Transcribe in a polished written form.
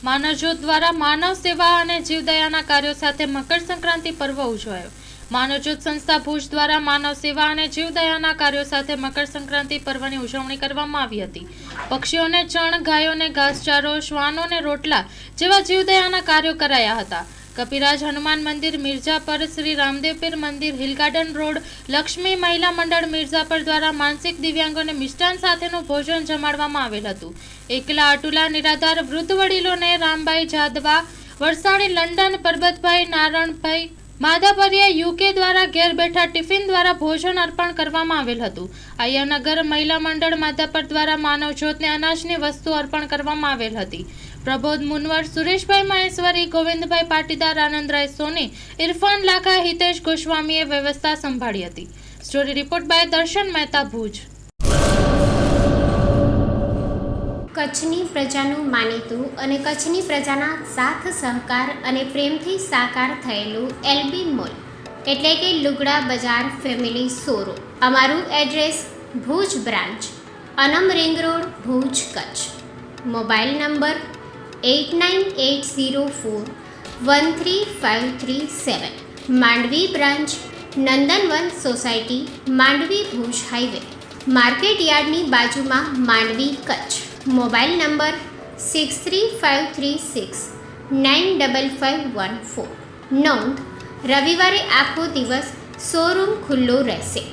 માનવજ્યોત દ્વારા માનવ સેવા અને જીવદયાના કાર્યો સાથે મકર સંક્રાંતિ પર્વ ઉજવાયો। માનવજ્યોત સંસ્થા ભુજ દ્વારા માનવ સેવા અને જીવદયાના કાર્યો સાથે મકર સંક્રાંતિ પર્વની ઉજવણી કરવામાં આવી હતી। પક્ષીઓને ચણ, ગાયોને ઘાસચારો, શ્વાનોને રોટલા જેવા જીવદયાના કાર્યો કરાયા હતા। કપિરાજ હનુમાન મંદિર મિર્જાપર, શ્રી રામદેવ પીર મંદિર હિલ ગાર્ડન રોડ, લક્ષ્મી મહિલા મંડળ મિર્જાપર દ્વારા માનસિક દિવ્યાંગોને મિષ્ટાન સાથેનું ભોજન જમાડવામાં આવેલ હતું। એકલા અટુલા નિરાધાર વૃદ્ધ વડીલોને રામભાઈ જાદવા વરસાણી, લંડન પરબતભાઈ નારણભાઈ માધાપરિયા યુકે દ્વારા ઘેર બેઠા ટિફિન દ્વારા ભોજન અર્પણ કરવામાં આવેલ હતું। આયાનગર મહિલા મંડળ માધાપર દ્વારા માનવજ્યોતને અનાજની વસ્તુ અર્પણ કરવામાં આવેલ હતી। પ્રબોધ મુનવર, સુરેશભાઈ મહેશ્વરી, ગોવિંદભાઈ પાટીદાર, આનંદરાય સોની, ઇરફાન લાખા, હિતેશ ગોસ્વામીએ વ્યવસ્થા સંભાળી હતી। સ્ટોરી રિપોર્ટ બાય દર્શન મહેતા, ભુજ। કચ્છની પ્રજાનું માનીતું અને કચ્છની પ્રજાના સાથ સહકાર અને પ્રેમથી સાકાર થયેલું એલબી મોલ એટલે કે લુગડા બજાર ફેમિલી શોરૂમ। અમારું address Bhuj branch, Anam ring road, Bhuj, Kutch. Mobile number 8980413537। Mandvi branch, Nandanvan society, Mandvi, Bhuj highway, market યાર્ડની બાજુમાં, માંડવી, કચ્છ। Mobile number 6353695514। નોંધ: રવિવારે આખો દિવસ શોરૂમ ખુલ્લો રહેશે।